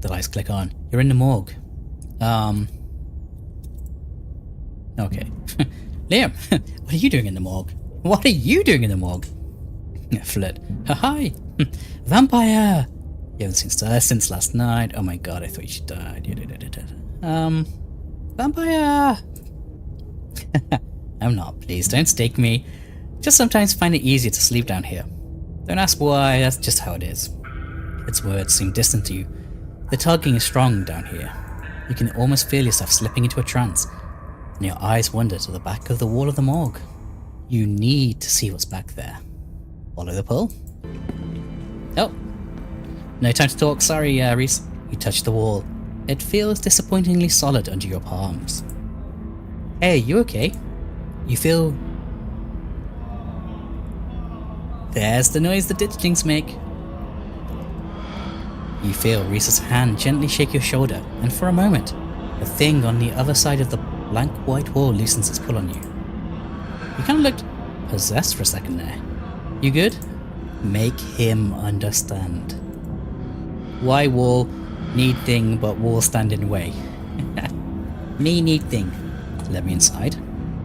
The lights click on. You're in the morgue. Okay. Liam, what are you doing in the morgue? What are you doing in the morgue? Flirt. Hi! Vampire! You haven't seen Stella since last night. Oh my god, I thought she died. Vampire! I'm not, please, don't stake me. Just sometimes find it easier to sleep down here. Don't ask why, that's just how it is. Its words seem distant to you. The tugging is strong down here. You can almost feel yourself slipping into a trance, and your eyes wander to the back of the wall of the morgue. You need to see what's back there. Follow the pull. Oh. No time to talk, sorry, Reese. You touch the wall. It feels disappointingly solid under your palms. Hey, you okay? You feel... There's the noise the ditchlings make. You feel Reese's hand gently shake your shoulder, and for a moment, the thing on the other side of the blank white wall loosens its pull on you. You kind of looked possessed for a second there. You good? Make him understand. Why wall? Need thing, but wall stand in way. Me need thing. Let me inside.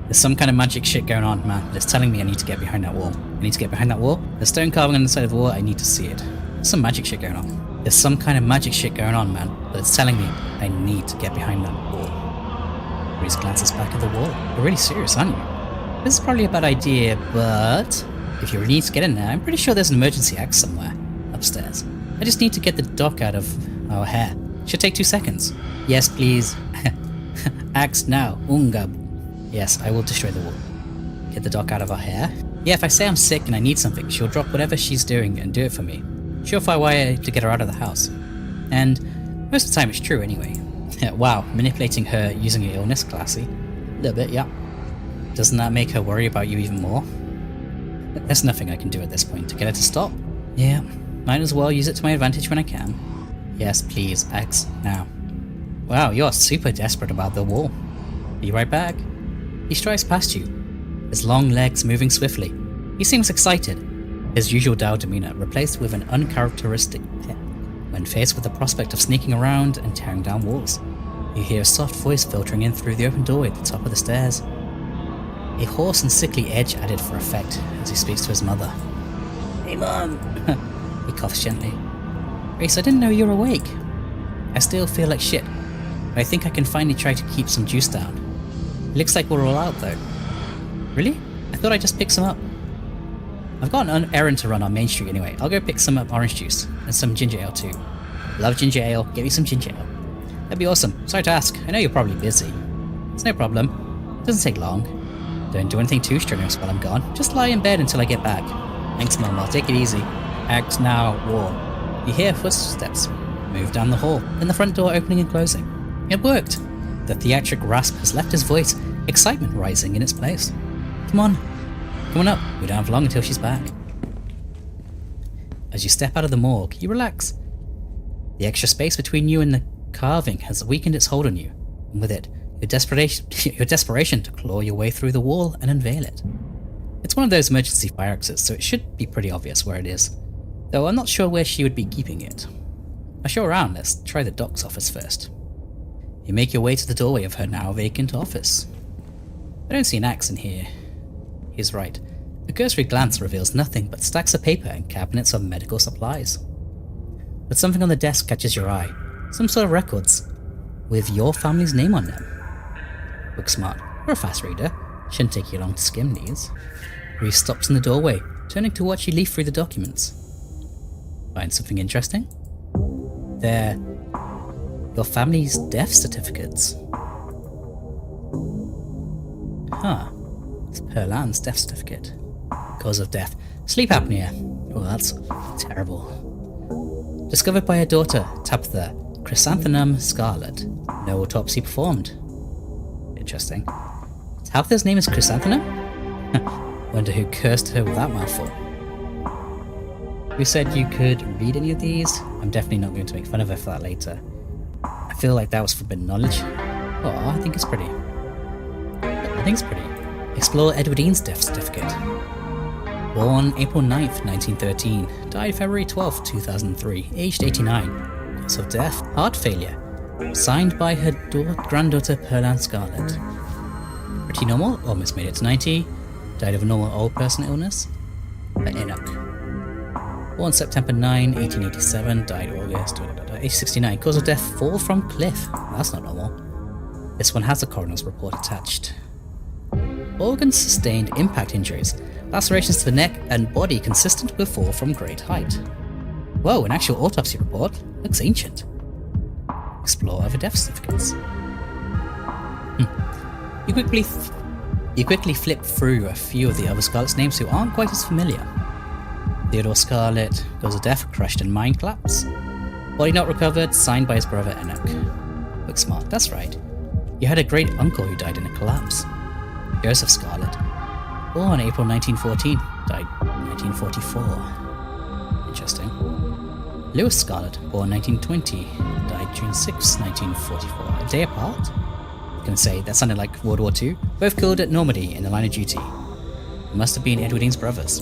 There's some kind of magic shit going on, man. It's telling me I need to get behind that wall. I need to get behind that wall. There's stone carving on the side of the wall. I need to see it. There's some magic shit going on. There's some kind of magic shit going on, man. But it's telling me I need to get behind that wall. Reese glances back at the wall. You're really serious, aren't you? This is probably a bad idea, but if you really need to get in there, I'm pretty sure there's an emergency exit somewhere upstairs. I just need to get the dock out of our hair. Should take 2 seconds. Yes, please. Axe now. Ungab. Yes, I will destroy the wall. Get the dock out of our hair. Yeah, if I say I'm sick and I need something, she'll drop whatever she's doing and do it for me. Surefire way to get her out of the house. And most of the time it's true anyway. Wow, manipulating her using your illness, classy. A little bit, yeah. Doesn't that make her worry about you even more? There's nothing I can do at this point to get her to stop. Yeah, might as well use it to my advantage when I can. Yes, please, X, now. Wow, you're super desperate about the wall. Be right back. He strides past you, his long legs moving swiftly. He seems excited, his usual dour demeanor replaced with an uncharacteristic pep when faced with the prospect of sneaking around and tearing down walls. You hear a soft voice filtering in through the open doorway at the top of the stairs. A hoarse and sickly edge added for effect as he speaks to his mother. Hey, Mom! He coughs gently. Reese, I didn't know you were awake. I still feel like shit, but I think I can finally try to keep some juice down. It looks like we're all out though. Really? I thought I just picked some up. I've got an errand to run on Main Street anyway. I'll go pick some up orange juice and some ginger ale too. Love ginger ale. Get me some ginger ale. That'd be awesome. Sorry to ask. I know you're probably busy. It's no problem. It doesn't take long. Don't do anything too strenuous while I'm gone. Just lie in bed until I get back. Thanks, Mum. I'll take it easy. Act now, war. You hear footsteps move down the hall, then the front door opening and closing. It worked. The theatric rasp has left his voice, excitement rising in its place. Come on up. We don't have long until she's back. As you step out of the morgue, you relax. The extra space between you and the carving has weakened its hold on you, and with it, your desperation to claw your way through the wall and unveil it. It's one of those emergency fire exits, so it should be pretty obvious where it is, though I'm not sure where she would be keeping it. I'll show around. Let's try the doc's office first. You make your way to the doorway of her now vacant office. I don't see an axe in here. He's right. A cursory glance reveals nothing but stacks of paper and cabinets of medical supplies. But something on the desk catches your eye. Some sort of records with your family's name on them. Look smart. You're a fast reader. Shouldn't take you long to skim these. Reese stops in the doorway, turning to watch you leaf through the documents. Find something interesting? They're your family's death certificates. Huh. It's Perlan's death certificate. Cause of death. Sleep apnea. Oh, that's terrible. Discovered by her daughter, Tabitha Chrysanthemum Scarlet. No autopsy performed. Interesting. Tabitha's name is Chrysanthemum? Wonder who cursed her with that mouthful. Who said you could read any of these? I'm definitely not going to make fun of her for that later. I feel like that was forbidden knowledge. Oh, I think it's pretty. Explore Edwardine's death certificate. Born April 9th, 1913. Died February 12th, 2003. Aged 89. Cause of death, heart failure. Signed by her granddaughter Pearl Scarlet. Pretty normal, almost made it to 90. Died of a normal old person illness. Enoch. Born September 9, 1887, died August, age 69. Cause of death, fall from cliff. That's not normal. This one has a coroner's report attached. Organs sustained impact injuries. Lacerations to the neck and body consistent with fall from great height. Whoa, an actual autopsy report? Looks ancient. Explore other death certificates. You quickly flip through a few of the other Scarlet's names who aren't quite as familiar. Theodore Scarlet, cause of death, crushed in mine collapse. Body not recovered, signed by his brother Enoch. Look smart, that's right. You had a great uncle who died in a collapse. Joseph Scarlet, born April 1914, died 1944. Interesting. Lewis Scarlet, born 1920, died June 6, 1944. A day apart? I'm gonna say, that sounded like World War II. Both killed at Normandy in the line of duty. It must have been Edward's brothers.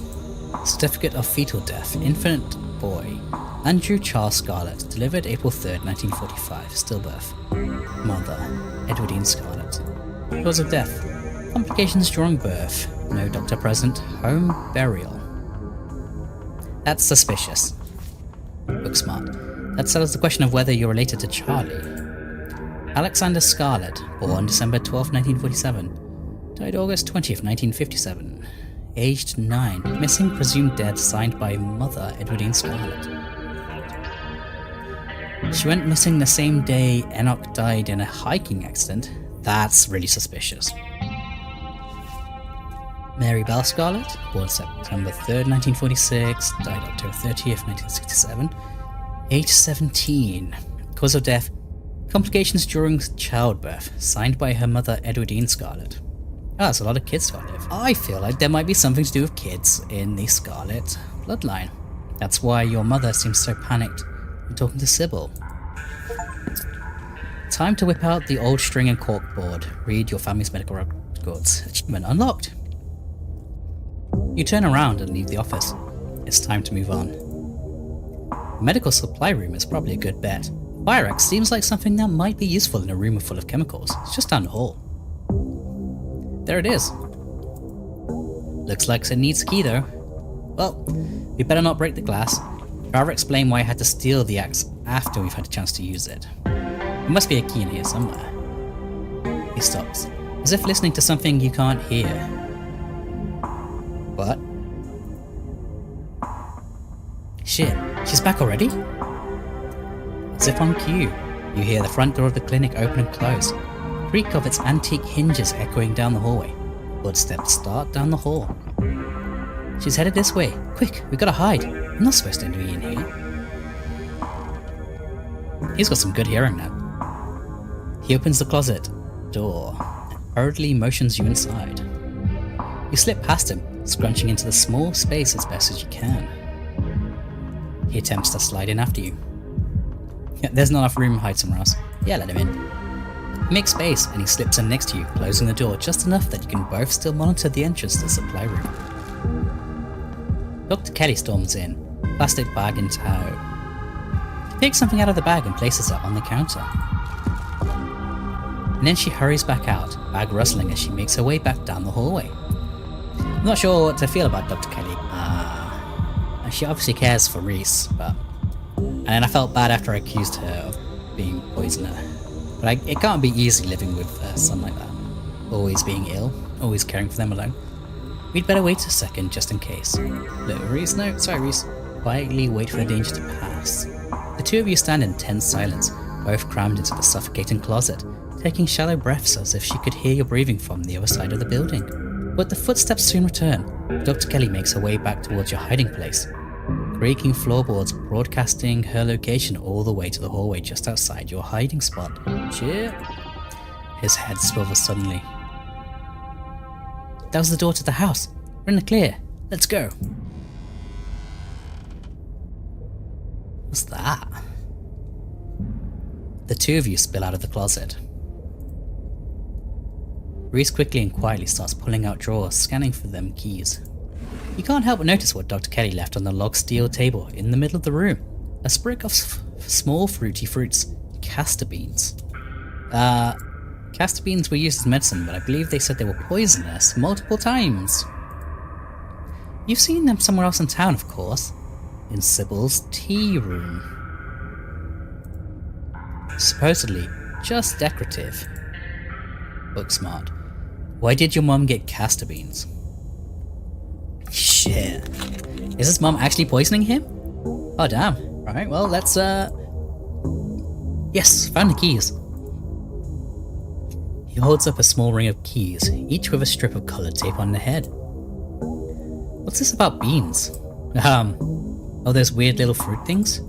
Certificate of fetal death, infant boy. Andrew Charles Scarlet, delivered April 3rd, 1945, stillbirth. Mother, Edwardine Scarlet. Cause of death, complications during birth. No doctor present. Home burial. That's suspicious. Look smart. That settles the question of whether you're related to Charlie. Alexander Scarlet, born December 12, 1947. Died August 20th, 1957. Aged 9. Missing, presumed dead, signed by mother Edwardine Scarlet. She went missing the same day Enoch died in a hiking accident. That's really suspicious. Mary Bell Scarlet, born September 3rd, 1946, died October 30th, 1967. Age 17. Cause of death, complications during childbirth, signed by her mother Edwardine Scarlet. Ah, that's a lot of kids to outlive. I feel like there might be something to do with kids in the Scarlet bloodline. That's why your mother seems so panicked when talking to Sybil. Time to whip out the old string and cork board. Read your family's medical records. Achievement unlocked. You turn around and leave the office. It's time to move on. Medical supply room is probably a good bet. Fire axe seems like something that might be useful in a room full of chemicals. It's just down the hall. There it is. Looks like it needs a key though. Well, we better not break the glass. Rather explain why I had to steal the axe after we've had a chance to use it. There must be a key in here somewhere. He stops, as if listening to something you can't hear. What? Shit, she's back already? As if on cue, you hear the front door of the clinic open and close. Creak of its antique hinges echoing down the hallway. Footsteps start down the hall. She's headed this way. Quick, we gotta hide. I'm not supposed to be in here. He's got some good hearing now. He opens the closet door and hurriedly motions you inside. You slip past him, scrunching into the small space as best as you can. He attempts to slide in after you. Yeah, there's not enough room to hide somewhere else. Yeah, let him in. Make space, and he slips in next to you, closing the door just enough that you can both still monitor the entrance to the supply room. Dr. Kelly storms in, plastic bag in tow. She takes something out of the bag and places it on the counter. And then she hurries back out, bag rustling as she makes her way back down the hallway. I'm not sure what to feel about Dr. Kelly. She obviously cares for Reese, and I felt bad after I accused her of being poisoner. But it can't be easy living with a son like that. Always being ill, always caring for them alone. We'd better wait a second just in case. Little Reese, no, sorry Reese. Quietly wait for the danger to pass. The two of you stand in tense silence, both crammed into the suffocating closet, taking shallow breaths as if she could hear your breathing from the other side of the building. But the footsteps soon return. Dr. Kelly makes her way back towards your hiding place, creaking floorboards broadcasting her location all the way to the hallway just outside your hiding spot. Shit. His head swivels suddenly. That was the door to the house. We're in the clear. Let's go. What's that? The two of you spill out of the closet. Reese quickly and quietly starts pulling out drawers, scanning for them keys. You can't help but notice what Dr. Kelly left on the log steel table in the middle of the room. A sprig of small fruity fruits, castor beans. Castor beans were used as medicine, but I believe they said they were poisonous multiple times. You've seen them somewhere else in town, of course. In Sybil's tea room. Supposedly, just decorative. Book smart. Why did your mum get castor beans? Shit. Is his mum actually poisoning him? Oh damn. Alright, well let's Yes, found the keys. He holds up a small ring of keys, each with a strip of coloured tape on the head. What's this about beans? Oh, those weird little fruit things?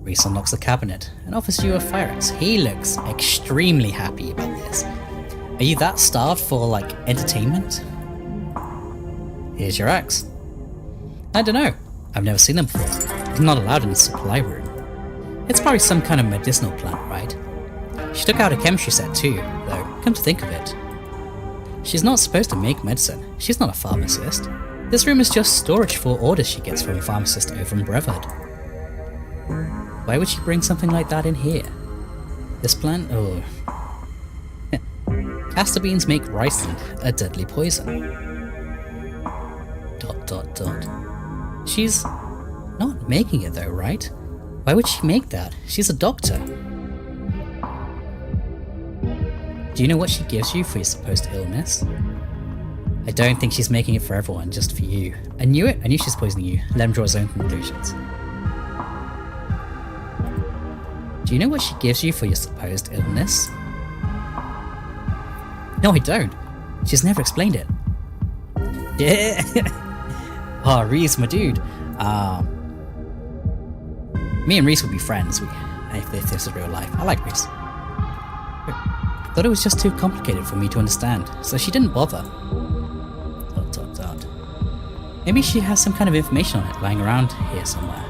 Reese unlocks the cabinet and offers you a fire axe. He looks extremely happy about this. Are you that starved for, like, entertainment? Here's your axe. I don't know. I've never seen them before. It's not allowed in the supply room. It's probably some kind of medicinal plant, right? She took out a chemistry set too, though, come to think of it. She's not supposed to make medicine. She's not a pharmacist. This room is just storage for orders she gets from a pharmacist over in Brevard. Why would she bring something like that in here? This plant? Oh. Castor beans make ricin, a deadly poison. ... She's not making it though, right? Why would she make that? She's a doctor. Do you know what she gives you for your supposed illness? I don't think she's making it for everyone, just for you. I knew it. I knew she's poisoning you. Let him draw his own conclusions. Do you know what she gives you for your supposed illness? No, I don't. She's never explained it. Yeah. Oh, Reese, my dude. Me and Reese would be friends if this was real life. I like Reese. Thought it was just too complicated for me to understand, so she didn't bother. ... Maybe she has some kind of information on it lying around here somewhere.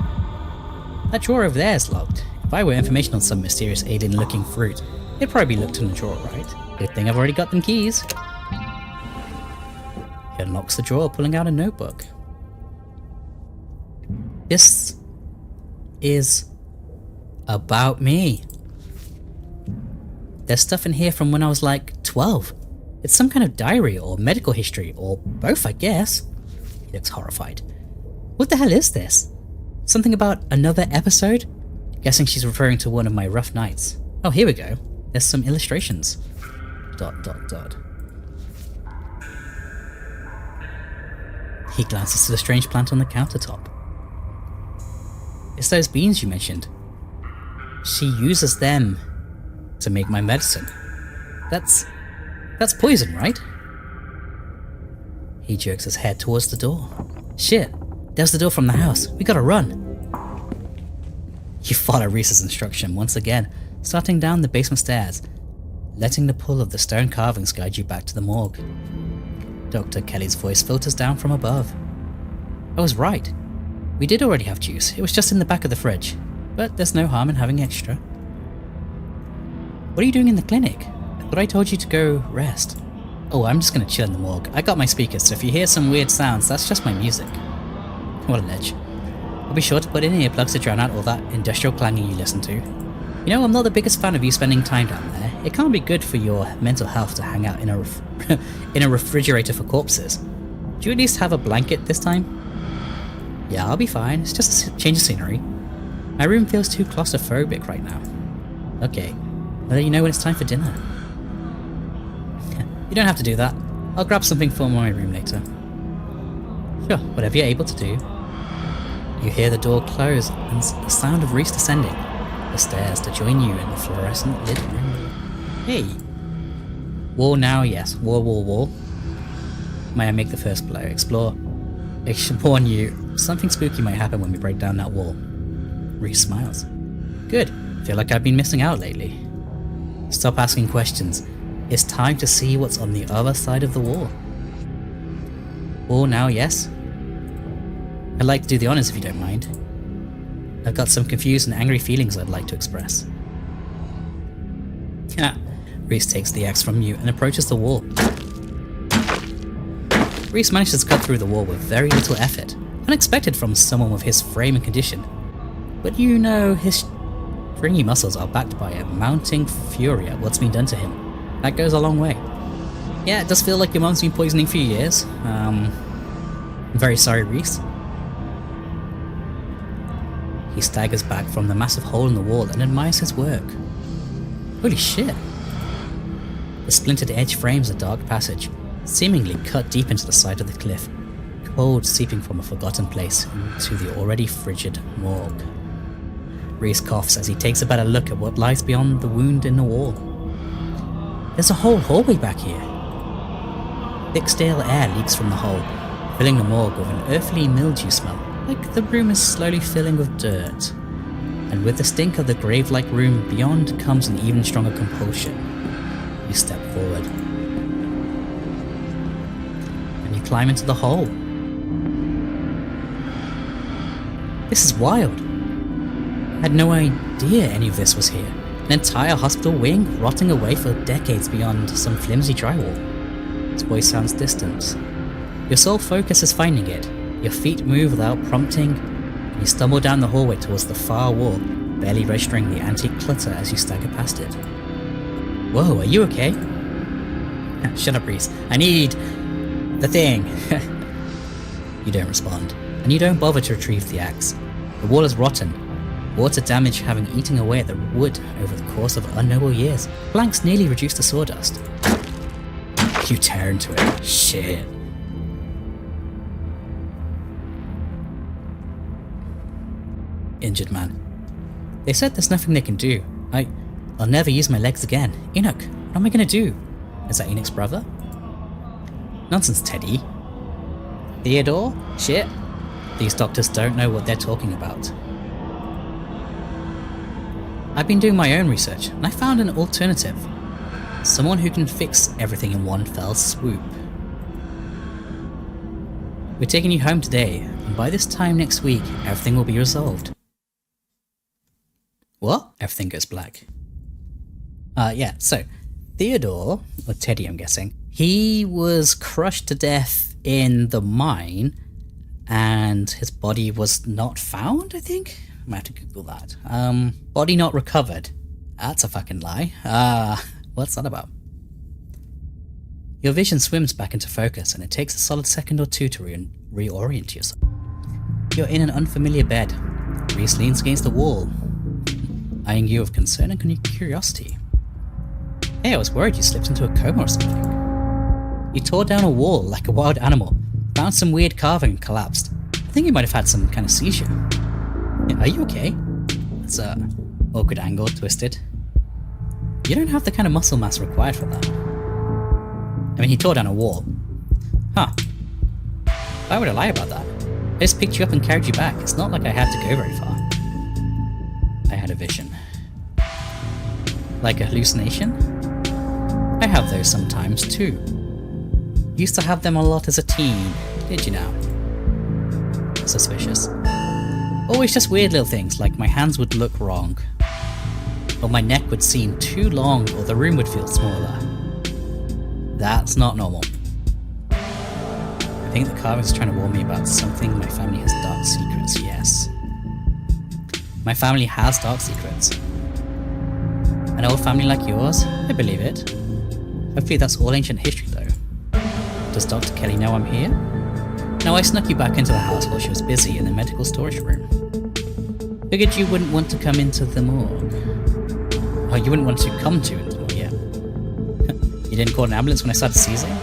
That drawer over there is locked. If I were information on some mysterious alien-looking fruit, it'd probably be looked in the drawer, right? Good thing I've already got them keys. He unlocks the drawer, pulling out a notebook. This is about me. There's stuff in here from when I was like 12. It's some kind of diary or medical history, or both, I guess. He looks horrified. What the hell is this? Something about another episode? Guessing she's referring to one of my rough nights. Oh, here we go. There's some illustrations. ... He glances to the strange plant on the countertop. It's those beans you mentioned. She uses them to make my medicine. That's poison, right? He jerks his head towards the door. Shit, there's the door from the house. We gotta run. You follow Reese's instruction once again, starting down the basement stairs, letting the pull of the stone carvings guide you back to the morgue. Dr. Kelly's voice filters down from above. I was right. We did already have juice. It was just in the back of the fridge. But there's no harm in having extra. What are you doing in the clinic? I thought I told you to go rest. Oh, I'm just gonna chill in the morgue. I got my speakers, so if you hear some weird sounds, that's just my music. What a ledge. I'll be sure to put in earplugs to drown out all that industrial clanging you listen to. You know, I'm not the biggest fan of you spending time down there. It can't be good for your mental health to hang out in a in a refrigerator for corpses. Do you at least have a blanket this time? Yeah, I'll be fine. It's just a change of scenery. My room feels too claustrophobic right now. Okay, I'll let you know when it's time for dinner. You don't have to do that. I'll grab something for my room later. Sure, whatever you're able to do. You hear the door close and the sound of Reese descending the stairs to join you in the fluorescent lit room. Hey! Wall now, yes. Wall. May I make the first blow? Explore. I should warn you, something spooky might happen when we break down that wall. Reese smiles. Good. Feel like I've been missing out lately. Stop asking questions. It's time to see what's on the other side of the wall. Wall now, yes? I'd like to do the honors if you don't mind. I've got some confused and angry feelings I'd like to express. Reese takes the axe from you and approaches the wall. Reese manages to cut through the wall with very little effort, unexpected from someone with his frame and condition. But you know his stringy muscles are backed by a mounting fury at what's been done to him. That goes a long way. Yeah, it does feel like your mom's been poisoning for years. I'm very sorry, Reese. He staggers back from the massive hole in the wall and admires his work. Holy shit. The splintered edge frames a dark passage, seemingly cut deep into the side of the cliff, cold seeping from a forgotten place into the already frigid morgue. Reese coughs as he takes a better look at what lies beyond the wound in the wall. There's a whole hallway back here. Thick stale air leaks from the hole, filling the morgue with an earthly mildew smell, like the room is slowly filling with dirt. And with the stink of the grave-like room beyond comes an even stronger compulsion. You step forward. And you climb into the hole. This is wild. I had no idea any of this was here. An entire hospital wing rotting away for decades beyond some flimsy drywall. His voice sounds distant. Your sole focus is finding it. Your feet move without prompting, and you stumble down the hallway towards the far wall, barely registering the antique clutter as you stagger past it. Whoa, are you okay? Shut up, Reese. I need the thing. You don't respond, and you don't bother to retrieve the axe. The wall is rotten, water damage having eaten away at the wood over the course of unknowable years. Planks nearly reduced to sawdust. You tear into it. Shit. Injured man. They said there's nothing they can do. I'll never use my legs again. Enoch, what am I gonna do? Is that Enoch's brother? Nonsense, Teddy. Theodore? Shit. These doctors don't know what they're talking about. I've been doing my own research, and I found an alternative. Someone who can fix everything in one fell swoop. We're taking you home today, and by this time next week, everything will be resolved. What? Everything goes black. Yeah, so, Theodore, or Teddy I'm guessing, he was crushed to death in the mine, and his body was not found, I think? I might have to Google that. Body not recovered. That's a fucking lie. What's that about? Your vision swims back into focus, and it takes a solid second or two to reorient yourself. You're in an unfamiliar bed. Reese leans against the wall, eyeing you with concern and curiosity. Hey, I was worried you slipped into a coma or something. You tore down a wall like a wild animal, found some weird carving and collapsed. I think you might have had some kind of seizure. Yeah, are you okay? It's a awkward angle, twisted. You don't have the kind of muscle mass required for that. I mean, he tore down a wall. Huh. Why would I lie about that? I just picked you up and carried you back. It's not like I had to go very far. I had a vision. Like a hallucination? I have those sometimes too. Used to have them a lot as a teen, did you now? Suspicious. Always just weird little things, like my hands would look wrong. Or my neck would seem too long, or the room would feel smaller. That's not normal. I think the carving's trying to warn me about something. My family has dark secrets, yes. My family has dark secrets. An old family like yours? I believe it. Hopefully that's all ancient history though. Does Dr. Kelly know I'm here? No, I snuck you back into the house while she was busy in the medical storage room. Figured you wouldn't want to come into the morgue. Oh, you wouldn't want to come to the morgue, yeah. You didn't call an ambulance when I started seizing?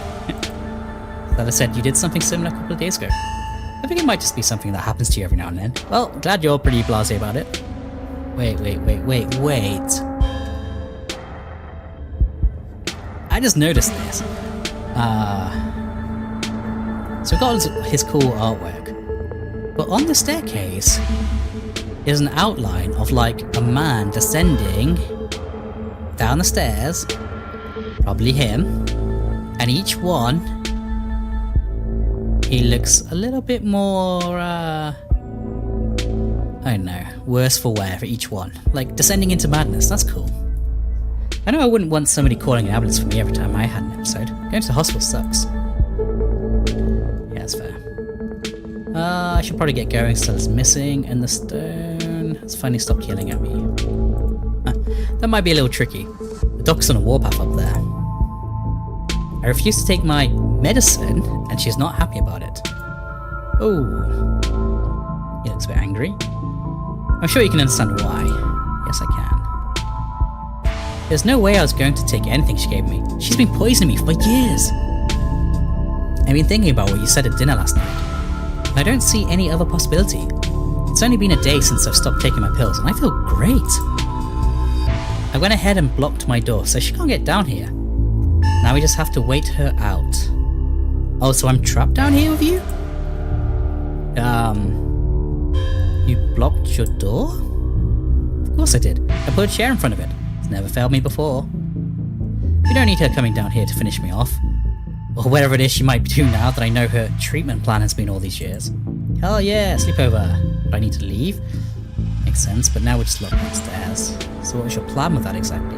Stella said you did something similar a couple of days ago. I think it might just be something that happens to you every now and then. Well, glad you're pretty blasé about it. Wait. I just noticed this. So got his cool artwork. But on the staircase is an outline of like a man descending down the stairs. Probably him. And each one, he looks a little bit more, I don't know, worse for wear for each one. Like, descending into madness, that's cool. I know I wouldn't want somebody calling an ambulance for me every time I had an episode. Going to the hospital sucks. Yeah, that's fair. I should probably get going, Stella's missing, and the stone it's finally stopped yelling at me. That might be a little tricky. The doc's on a warpath up there. I refuse to take my medicine, and she's not happy about it. Oh, he looks a bit angry. I'm sure you can understand why. Yes, I can. There's no way I was going to take anything she gave me. She's been poisoning me for years. I've been thinking about what you said at dinner last night. I don't see any other possibility. It's only been a day since I've stopped taking my pills, and I feel great. I went ahead and blocked my door, so she can't get down here. Now we just have to wait her out. Oh, so I'm trapped down here with you? You blocked your door? Of course I did. I put a chair in front of it. It's never failed me before. We don't need her coming down here to finish me off. Or whatever it is she might do now that I know her treatment plan has been all these years. Hell yeah, sleepover. Do I need to leave? Makes sense, but now we're just locked downstairs. So what was your plan with that exactly?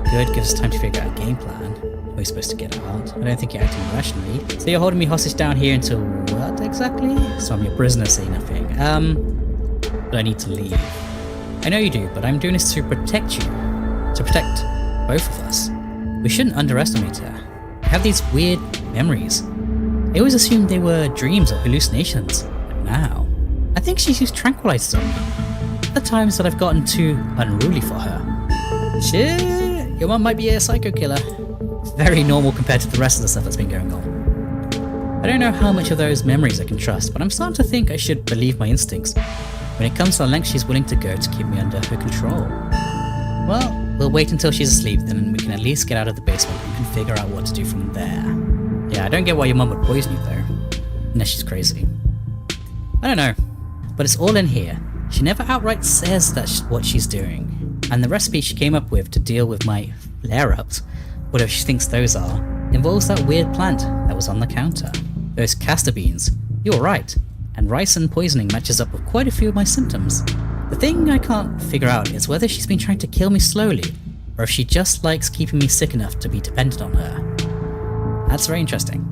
Good, gives us time to figure out a game plan. Are we supposed to get out? I don't think you're acting rationally. So you're holding me hostage down here until what exactly? So I'm your prisoner, say nothing. But I need to leave. I know you do, but I'm doing this to protect you. To protect both of us. We shouldn't underestimate her. I have these weird memories. I always assumed they were dreams or hallucinations, but now, I think she's used tranquilizers on me. The times that I've gotten too unruly for her. Shit, your mum might be a psycho killer. Very normal compared to the rest of the stuff that's been going on. I don't know how much of those memories I can trust, but I'm starting to think I should believe my instincts when it comes to the length she's willing to go to keep me under her control. Well, we'll wait until she's asleep, then we can at least get out of the basement and can figure out what to do from there. Yeah, I don't get why your mum would poison you though. Unless she's crazy. I don't know, but it's all in here. She never outright says that's what she's doing. And the recipe she came up with to deal with my flare-ups, whatever she thinks those are, involves that weird plant that was on the counter. Those castor beans. You're right. And ricin poisoning matches up with quite a few of my symptoms. The thing I can't figure out is whether she's been trying to kill me slowly, or if she just likes keeping me sick enough to be dependent on her. That's very interesting.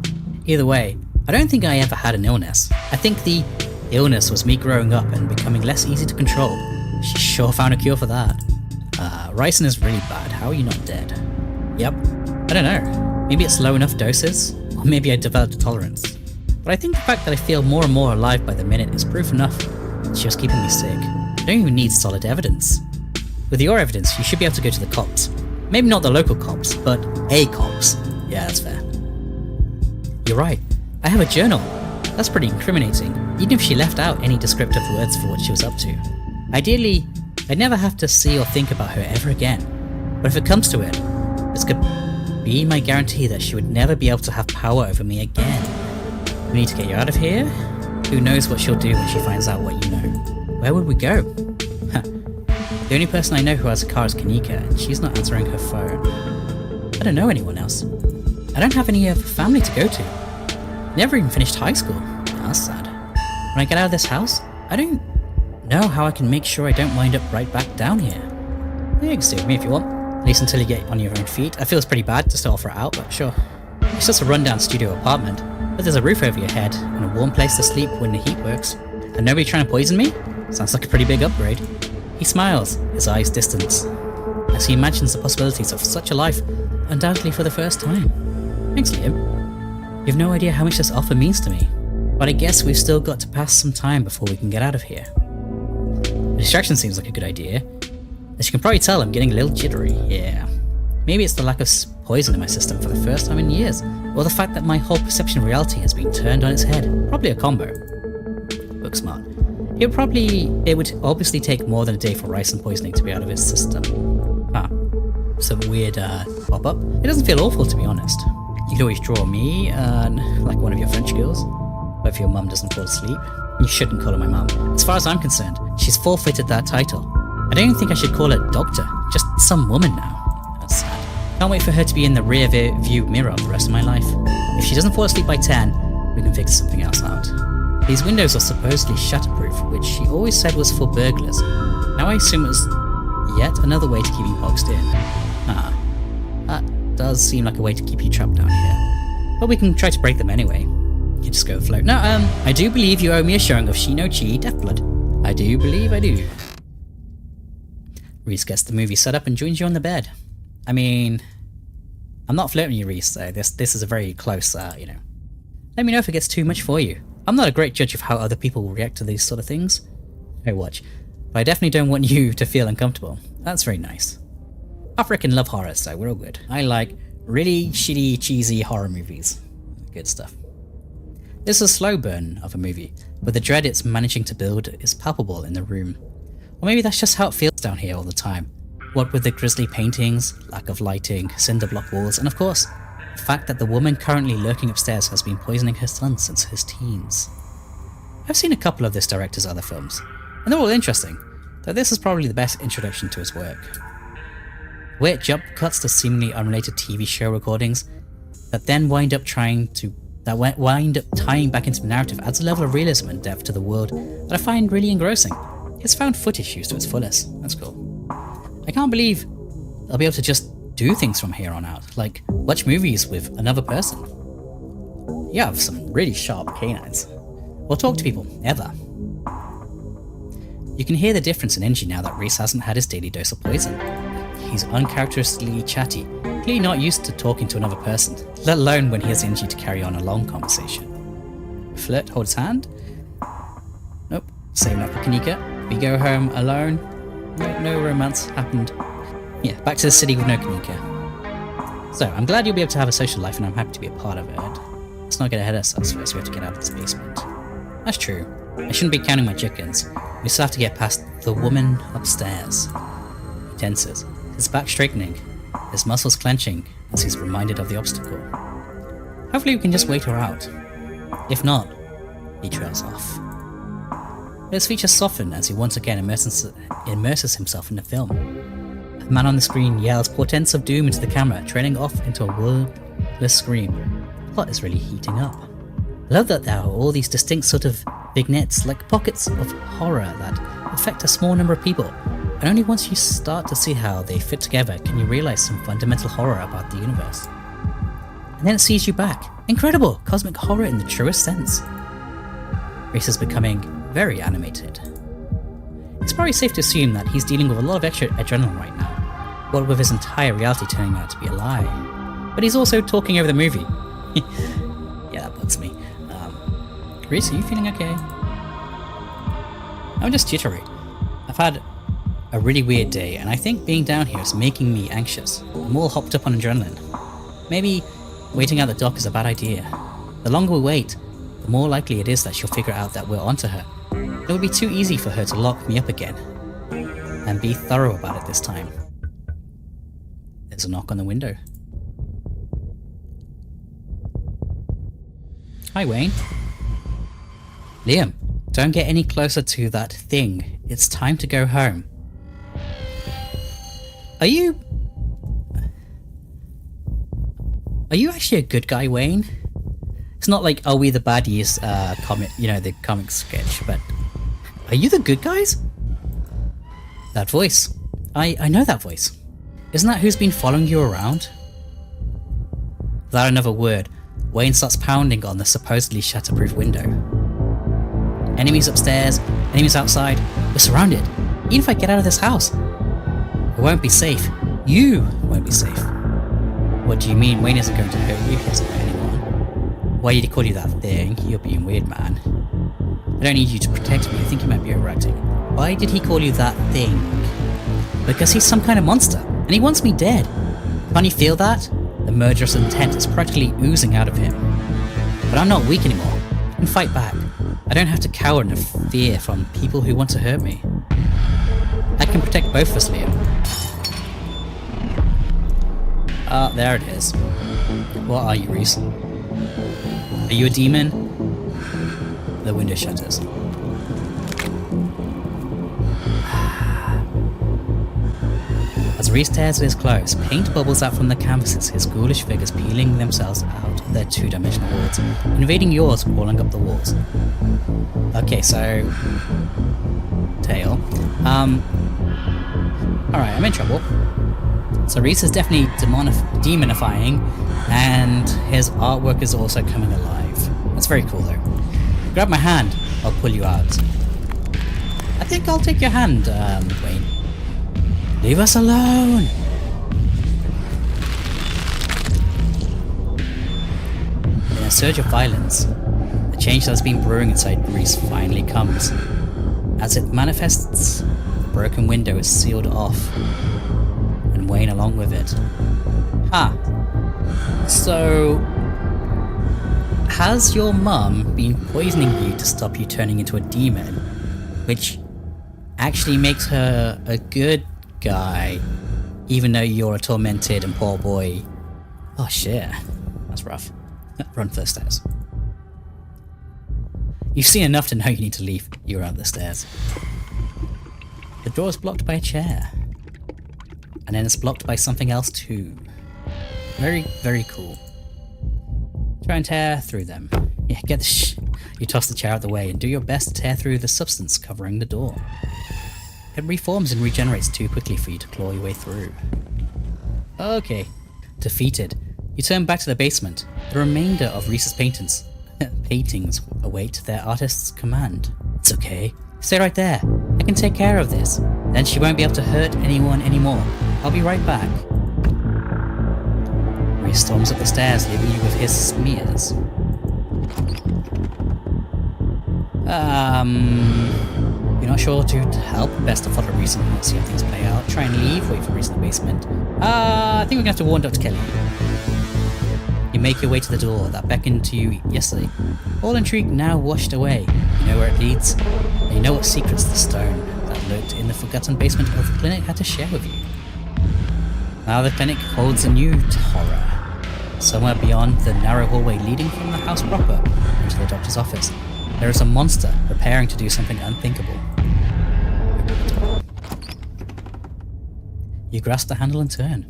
Either way, I don't think I ever had an illness. I think the illness was me growing up and becoming less easy to control. She sure found a cure for that. Ricin is really bad. How are you not dead? Yep. I don't know. Maybe it's low enough doses, or maybe I developed a tolerance. But I think the fact that I feel more and more alive by the minute is proof enough that she was keeping me sick. I don't even need solid evidence. With your evidence, you should be able to go to the cops. Maybe not the local cops, but a cops. Yeah, that's fair. You're right. I have a journal. That's pretty incriminating, even if she left out any descriptive words for what she was up to. Ideally, I'd never have to see or think about her ever again. But if it comes to it, this could be my guarantee that she would never be able to have power over me again. We need to get you out of here. Who knows what she'll do when she finds out what you know. Where would we go? The only person I know who has a car is Kanika, and she's not answering her phone. I don't know anyone else. I don't have any family to go to. Never even finished high school. That's sad. When I get out of this house, I don't know how I can make sure I don't wind up right back down here. Yeah, you can stay with me if you want. At least until you get on your own feet. I feel it's pretty bad to still offer it out, but sure. It's just a rundown studio apartment, but there's a roof over your head and a warm place to sleep when the heat works. And nobody trying to poison me? Sounds like a pretty big upgrade. He smiles, his eyes distance, as he imagines the possibilities of such a life, undoubtedly for the first time. Thanks, Liam. You have no idea how much this offer means to me, but I guess we've still got to pass some time before we can get out of here. The distraction seems like a good idea. As you can probably tell, I'm getting a little jittery, yeah. Maybe it's the lack of poison in my system for the first time in years, or the fact that my whole perception of reality has been turned on its head. Probably a combo. Book smart. It would obviously take more than a day for ricin poisoning to be out of his system. Some weird pop-up. It doesn't feel awful, to be honest. You could always draw me, like one of your French girls. But if your mum doesn't fall asleep, you shouldn't call her my mum. As far as I'm concerned, she's forfeited that title. I don't even think I should call her doctor, just some woman now. That's sad. Can't wait for her to be in the rear view mirror the rest of my life. If she doesn't fall asleep by 10, we can figure something else out. These windows are supposedly shutterproof, which she always said was for burglars. Now I assume it was yet another way to keep you boxed in. That does seem like a way to keep you trapped down here. But we can try to break them anyway. You just go afloat. No, I do believe you owe me a showing of Shino Chi Deathblood. I do believe I do. Reese gets the movie set up and joins you on the bed. I mean, I'm not flirting you, Reese, so this is a very close, you know. Let me know if it gets too much for you. I'm not a great judge of how other people will react to these sort of things. I watch. But I definitely don't want you to feel uncomfortable. That's very nice. I frickin' love horror, so we're all good. I like really shitty, cheesy horror movies. Good stuff. This is a slow burn of a movie, but the dread it's managing to build is palpable in the room. Or maybe that's just how it feels down here all the time. What with the grisly paintings, lack of lighting, cinder block walls, and of course, the fact that the woman currently lurking upstairs has been poisoning her son since his teens. I've seen a couple of this director's other films, and they're all interesting, though this is probably the best introduction to his work. Where it jump cuts to seemingly unrelated TV show recordings that then wind up tying back into the narrative adds a level of realism and depth to the world that I find really engrossing. It's found footage used to its fullest. That's cool. I can't believe I'll be able to just do things from here on out, like watch movies with another person. You have some really sharp canines. Or talk to people, ever. You can hear the difference in energy now that Reese hasn't had his daily dose of poison. He's uncharacteristically chatty, clearly not used to talking to another person, let alone when he has energy to carry on a long conversation. Flirt, hold his hand? Nope, saving up for Kanika. We go home alone. No romance happened. Yeah, back to the city with no Kanika. So, I'm glad you'll be able to have a social life and I'm happy to be a part of it. Let's not get ahead of ourselves first, we have to get out of this basement. That's true. I shouldn't be counting my chickens. We still have to get past the woman upstairs. He tenses, his back straightening, his muscles clenching as he's reminded of the obstacle. Hopefully we can just wait her out. If not, he trails off. His features soften as he once again immerses himself in the film. The man on the screen yells portents of doom into the camera, trailing off into a wordless scream. The plot is really heating up. I love that there are all these distinct sort of vignettes, like pockets of horror that affect a small number of people, and only once you start to see how they fit together can you realise some fundamental horror about the universe. And then it sees you back. Incredible! Cosmic horror in the truest sense. Reese is becoming very animated. It's probably safe to assume that he's dealing with a lot of extra adrenaline right now, what with his entire reality turning out to be a lie. But he's also talking over the movie. Yeah, that bugs me. Reese, are you feeling okay? I'm just jittery. I've had a really weird day, and I think being down here is making me anxious. I'm all hopped up on adrenaline. Maybe waiting out the dock is a bad idea. The longer we wait, the more likely it is that she'll figure out that we're onto her. It would be too easy for her to lock me up again. And be thorough about it this time. There's a knock on the window. Hi, Wayne. Liam, don't get any closer to that thing. It's time to go home. Are you actually a good guy, Wayne? It's not like Are We the Baddies comic, you know, the comic sketch, but are you the good guys? That voice. I know that voice. Isn't that who's been following you around? Without another word, Wayne starts pounding on the supposedly shatterproof window. Enemies upstairs, enemies outside. We're surrounded. Even if I get out of this house, I won't be safe. You won't be safe. What do you mean Wayne isn't going to hurt you? He doesn't hurt anyone. Why did he call you that thing? You're being weird, man. I don't need you to protect me. I think you might be overacting. Why did he call you that thing? Because he's some kind of monster, and he wants me dead. Can't you feel that? The murderous intent is practically oozing out of him. But I'm not weak anymore. I can fight back. I don't have to cower in fear from people who want to hurt me. I can protect both of us, Liam. There it is. What are you, Reese? Are you a demon? The window shutters. As Reese tears at his clothes, paint bubbles out from the canvases, his ghoulish figures peeling themselves out of their two-dimensional worlds, invading yours, crawling up the walls. Okay, so... Tail. Alright, I'm in trouble. So Reese is definitely demonifying, and his artwork is also coming alive. That's very cool though. Grab my hand, I'll pull you out. I think I'll take your hand, Wayne. Leave us alone! In a surge of violence, the change that has been brewing inside Greece finally comes. As it manifests, the broken window is sealed off, and Wayne along with it. So, has your mum been poisoning you to stop you turning into a demon, which actually makes her a good guy, even though you're a tormented and poor boy? Oh shit, that's rough. Run for the stairs. You've seen enough to know you need to leave. You're out the stairs. The door is blocked by a chair. And then it's blocked by something else too. Very, very cool. Try and tear through them. Yeah, get the You toss the chair out of the way and do your best to tear through the substance covering the door. It reforms and regenerates too quickly for you to claw your way through. Okay. Defeated, you turn back to the basement. The remainder of Reese's paintings await their artist's command. It's okay. Stay right there. I can take care of this. Then she won't be able to hurt anyone anymore. I'll be right back. Reese storms up the stairs, leaving you with his smears. You're not sure to help? Best to follow Reese and see how things play out. Try and leave, wait for Reese in the basement. I think we're gonna have to warn Dr. Kelly. You make your way to the door that beckoned to you yesterday. All intrigue now washed away. You know where it leads, and you know what secrets the stone that lurked in the forgotten basement of the clinic had to share with you. Now the clinic holds a new horror. Somewhere beyond the narrow hallway leading from the house proper into the doctor's office, there is a monster preparing to do something unthinkable. You grasp the handle and turn.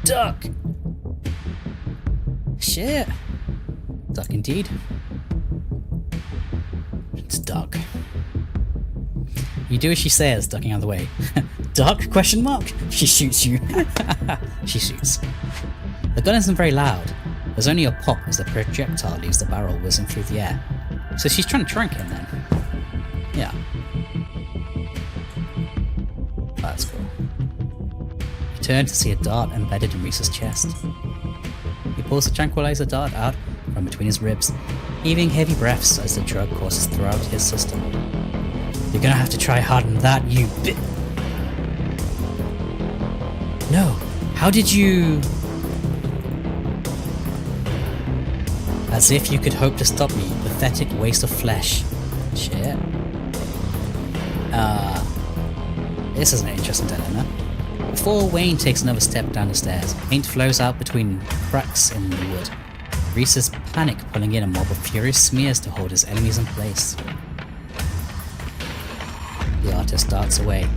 Duck! Shit! Duck indeed. It's Duck. You do as she says, ducking out of the way. Duck? Question mark? She shoots you. She shoots. The gun isn't very loud. There's only a pop as the projectile leaves the barrel whizzing through the air. So she's trying to tranq him then. Yeah. That's cool. You turn to see a dart embedded in Reese's chest. He pulls the tranquilizer dart out from between his ribs, heaving heavy breaths as the drug courses throughout his system. You're gonna have to try harder than that, you bit. No, how did you... As if you could hope to stop me, pathetic waste of flesh. Shit. This is an interesting dilemma. Before Wayne takes another step down the stairs, paint flows out between cracks in the wood. Reese's panic pulling in a mob of furious smears to hold his enemies in place. The artist darts away,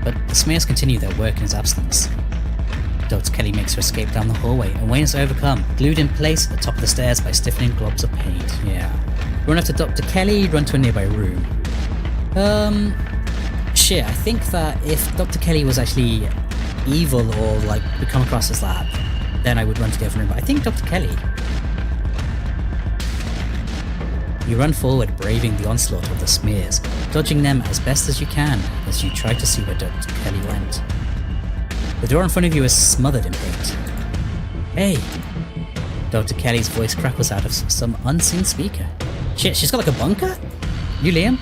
but the smears continue their work in his absence. Dr. Kelly makes her escape down the hallway, and Wayne is overcome, glued in place at the top of the stairs by stiffening globs of paint. Yeah. Run after Dr. Kelly, run to a nearby room. Shit, I think that if Dr. Kelly was actually evil or, like, would come across his lab, then I would run to the other room, but I think Dr. Kelly... You run forward, braving the onslaught of the smears, dodging them as best as you can as you try to see where Dr. Kelly went. The door in front of you is smothered in paint. Hey! Dr. Kelly's voice crackles out of some unseen speaker. Shit, she's got like a bunker? You Liam?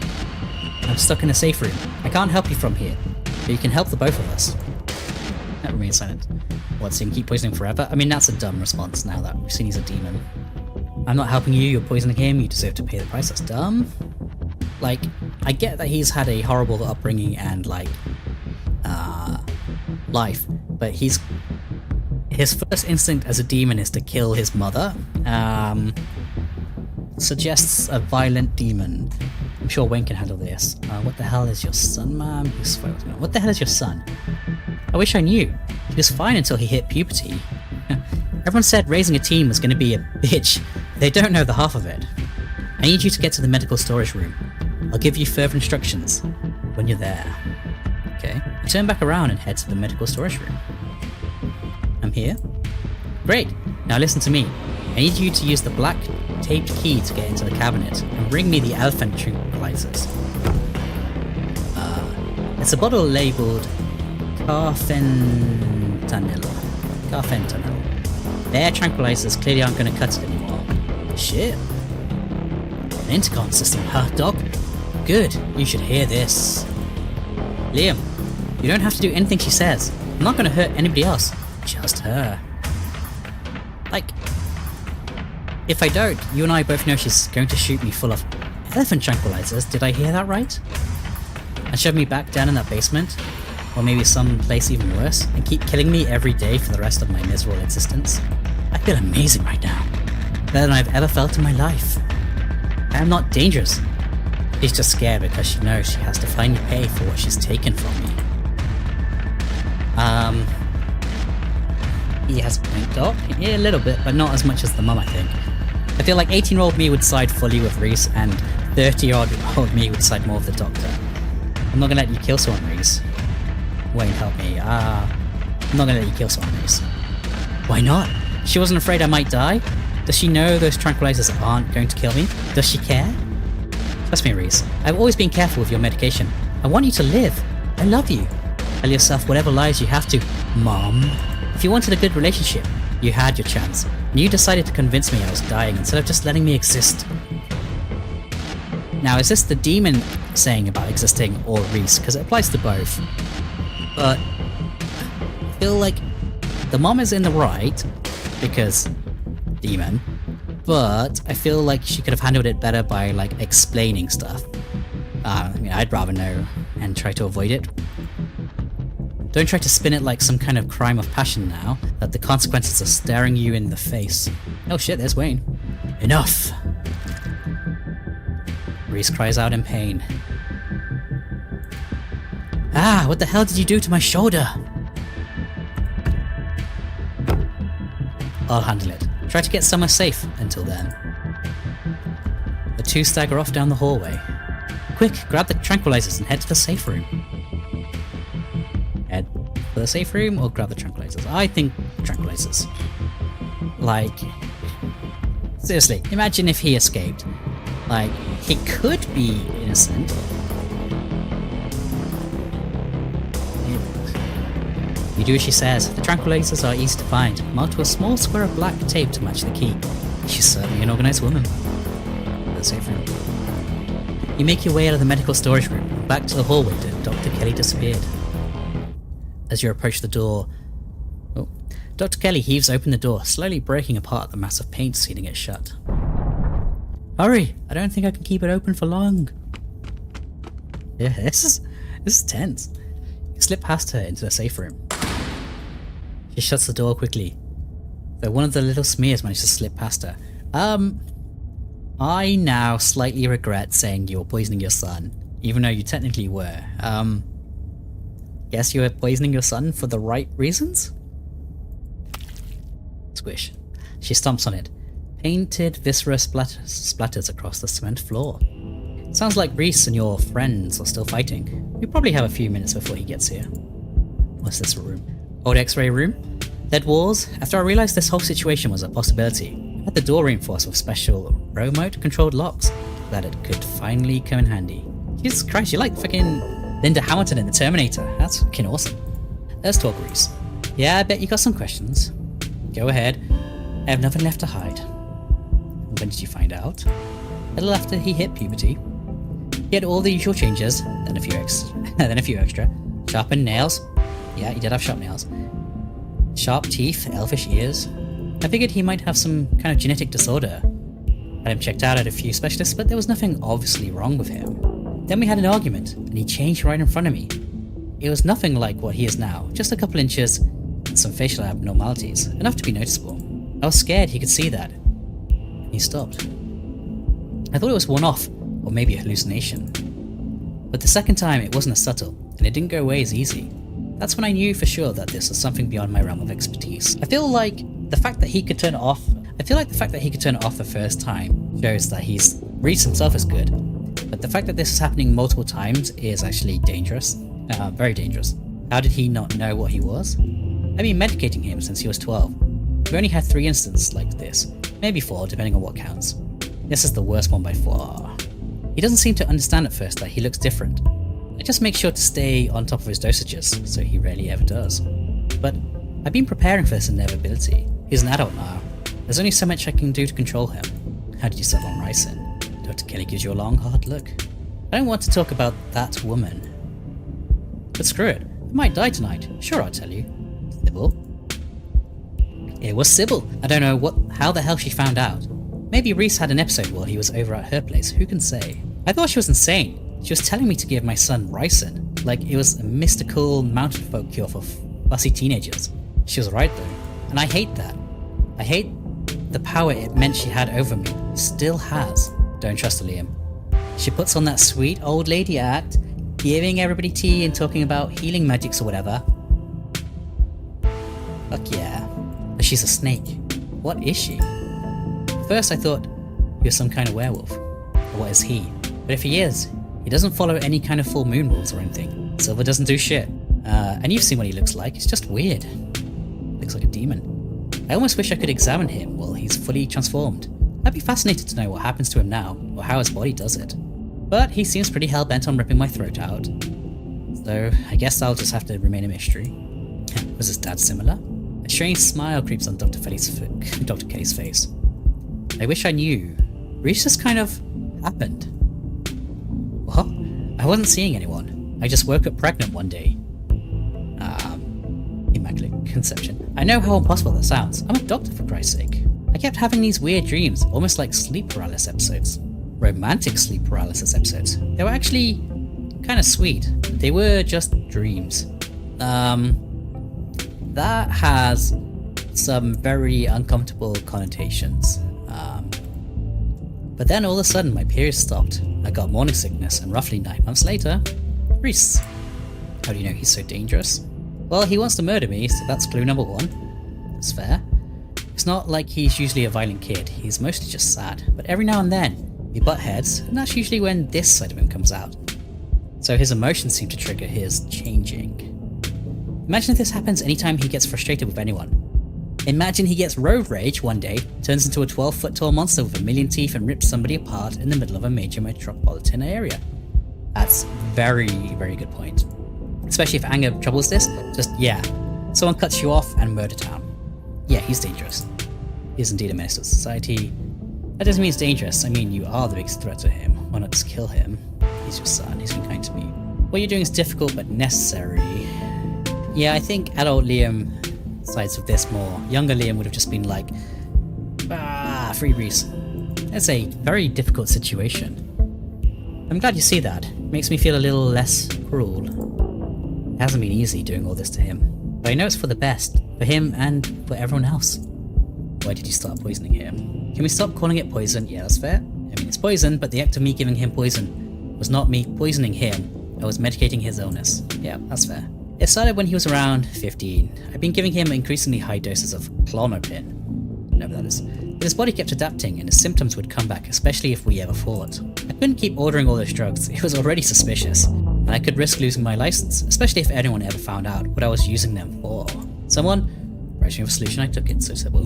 I'm stuck in a safe room. I can't help you from here, but you can help the both of us. That remains silent. What, so you can keep poisoning forever? I mean, that's a dumb response now that we've seen he's a demon. I'm not helping you, you're poisoning him, you deserve to pay the price. That's dumb. Like, I get that he's had a horrible upbringing and, like, life, but his first instinct as a demon is to kill his mother. Suggests a violent demon. I'm sure Wayne can handle this. What the hell is your son, ma'am? What the hell is your son? I wish I knew. He was fine until he hit puberty. Everyone said raising a teen was going to be a bitch. They don't know the half of it. I need you to get to the medical storage room. I'll give you further instructions when you're there. Okay. You turn back around and head to the medical storage room. I'm here. Great. Now listen to me. I need you to use the black taped key to get into the cabinet and bring me the elephant tranquilizers. It's a bottle labelled Carfentanil. Their tranquilizers clearly aren't going to cut it anymore. Shit. An intercom system, huh, Doc? Good, you should hear this. Liam, you don't have to do anything she says. I'm not going to hurt anybody else, just her. Like, if I don't, you and I both know she's going to shoot me full of elephant tranquilizers. Did I hear that right? And shove me back down in that basement, or maybe some place even worse, and keep killing me every day for the rest of my miserable existence. I feel amazing right now. Better than I've ever felt in my life. I am not dangerous. She's just scared because she knows she has to finally pay for what she's taken from me. He has a point, Doc. Yeah, a little bit, but not as much as the mum, I think. I feel like 18-year-old me would side fully with Reese, and 30-year-old me would side more with the doctor. I'm not gonna let you kill someone, Reese. Wayne, help me. I'm not gonna let you kill someone, Reese. Why not? She wasn't afraid I might die? Does she know those tranquilizers aren't going to kill me? Does she care? Trust me, Reese. I've always been careful with your medication. I want you to live. I love you. Tell yourself whatever lies you have to, Mom. If you wanted a good relationship, you had your chance. And you decided to convince me I was dying instead of just letting me exist. Now, is this the demon saying about existing or Reese? Because it applies to both. But I feel like the mom is in the right because demon, but I feel like she could have handled it better by like explaining stuff. I mean, I'd rather know and try to avoid it. Don't try to spin it like some kind of crime of passion now that the consequences are staring you in the face. Oh shit, there's Wayne. Enough! Reese cries out in pain. Ah, what the hell did you do to my shoulder? I'll handle it. Try to get somewhere safe until then. The two stagger off down the hallway. Quick, grab the tranquilizers and head to the safe room. Head for the safe room or grab the tranquilizers? I think tranquilizers. Like, seriously, imagine if he escaped. Like, he could be innocent. You do as she says. The tranquilizers are easy to find, marked with a small square of black tape to match the key. She's certainly an organized woman. The safe room. You make your way out of the medical storage room, back to the hallway that Dr. Kelly disappeared. As you approach the door... Oh. Dr. Kelly heaves open the door, slowly breaking apart the mass of paint sealing it shut. Hurry! I don't think I can keep it open for long. Yeah, this is tense. You slip past her into the safe room. She shuts the door quickly, though one of the little smears managed to slip past her. I now slightly regret saying you were poisoning your son, even though you technically were. Guess you were poisoning your son for the right reasons? Squish. She stomps on it. Painted viscera splatters across the cement floor. Sounds like Reese and your friends are still fighting. We probably have a few minutes before he gets here. What's this room? Old X-ray room? Dead walls? After I realized this whole situation was a possibility, I had the door reinforced with special remote-controlled locks. Glad it could finally come in handy. Jesus Christ, you're like fucking Linda Hamilton in The Terminator. That's fucking awesome. Let's talk, Reese. Yeah, I bet you got some questions. Go ahead. I have nothing left to hide. When did you find out? A little after he hit puberty. He had all the usual changes, then a few extra. Sharpened nails. Yeah, he did have sharp nails. Sharp teeth, elfish ears. I figured he might have some kind of genetic disorder. Had him checked out at a few specialists, but there was nothing obviously wrong with him. Then we had an argument, and he changed right in front of me. It was nothing like what he is now, just a couple inches and some facial abnormalities, enough to be noticeable. I was scared he could see that. He stopped. I thought it was one-off, or maybe a hallucination. But the second time it wasn't as subtle, and it didn't go away as easy. That's when I knew for sure that this was something beyond my realm of expertise. I feel like the fact that he could turn it off the first time shows that Reese himself is good. But the fact that this is happening multiple times is actually dangerous. Very dangerous. How did he not know what he was? I've been medicating him since he was 12. We've only had 3 instances like this. Maybe 4, depending on what counts. This is the worst one by far. He doesn't seem to understand at first that he looks different. I just make sure to stay on top of his dosages, so he rarely ever does. But I've been preparing for this inevitability. He's an adult now. There's only so much I can do to control him. How did you settle on ricin? Dr. Kelly gives you a long, hard look. I don't want to talk about that woman. But screw it. I might die tonight. Sure, I'll tell you. Sybil? It was Sybil. I don't know how the hell she found out. Maybe Reese had an episode while he was over at her place. Who can say? I thought she was insane. She was telling me to give my son ricin, like it was a mystical mountain folk cure for fussy teenagers. She was right though, and I hate that. I hate the power it meant she had over me. Still has. Don't trust her, Liam. She puts on that sweet old lady act, giving everybody tea and talking about healing magics or whatever. Fuck yeah. But she's a snake. What is she? First I thought he was some kind of werewolf. Or what is he? But if he is, he doesn't follow any kind of full moon rules or anything. Silver doesn't do shit. And you've seen what he looks like. It's just weird. Looks like a demon. I almost wish I could examine him while he's fully transformed. I'd be fascinated to know what happens to him now, or how his body does it. But he seems pretty hell-bent on ripping my throat out. So I guess I'll just have to remain a mystery. Was his dad similar? A strange smile creeps on Dr. Kelly's face. I wish I knew. Reese just kind of happened. What? I wasn't seeing anyone. I just woke up pregnant one day. Immaculate conception. I know how impossible that sounds. I'm a doctor, for Christ's sake. I kept having these weird dreams, almost like sleep paralysis episodes. Romantic sleep paralysis episodes. They were actually kind of sweet. They were just dreams. That has some very uncomfortable connotations. But then all of a sudden my period stopped. I got morning sickness, and roughly 9 months later, Reese. How do you know he's so dangerous? Well, he wants to murder me, so that's clue number 1. That's fair. It's not like he's usually a violent kid, he's mostly just sad. But every now and then, we butt heads, and that's usually when this side of him comes out. So his emotions seem to trigger his changing. Imagine if this happens anytime he gets frustrated with anyone. Imagine he gets road rage one day, turns into a 12-foot tall monster with 1,000,000 teeth and rips somebody apart in the middle of a major metropolitan area. That's very, very good point. Especially if anger troubles this, someone cuts you off and murder town. Yeah, he's dangerous. He is indeed a menace to society. That doesn't mean he's dangerous, I mean you are the biggest threat to him. Why not just kill him? He's your son, he's been kind to me. What you're doing is difficult but necessary. Yeah, I think adult Liam sides with this more. Younger Liam would have just been like, free Reese. That's a very difficult situation. I'm glad you see that. It makes me feel a little less cruel. It hasn't been easy doing all this to him. But I know it's for the best. For him and for everyone else. Why did you start poisoning him? Can we stop calling it poison? Yeah, that's fair. I mean, it's poison, but the act of me giving him poison was not me poisoning him. I was medicating his illness. Yeah, that's fair. It started when he was around 15. I've been giving him increasingly high doses of clonopin. Whatever that is. But his body kept adapting and his symptoms would come back, especially if we ever fought. I couldn't keep ordering all those drugs. It was already suspicious. And I could risk losing my license, especially if anyone ever found out what I was using them for. Someone wrote me a solution, I took it, so Sybil.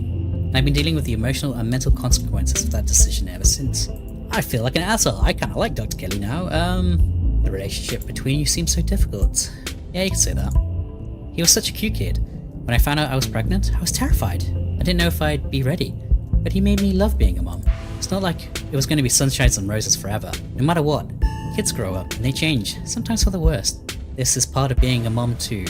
I've been dealing with the emotional and mental consequences of that decision ever since. I feel like an asshole. I kinda like Dr. Kelly now. The relationship between you seems so difficult. Yeah, you could say that. He was such a cute kid. When I found out I was pregnant, I was terrified. I didn't know if I'd be ready. But he made me love being a mom. It's not like it was going to be sunshines and roses forever. No matter what, kids grow up and they change, sometimes for the worst. This is part of being a mom too.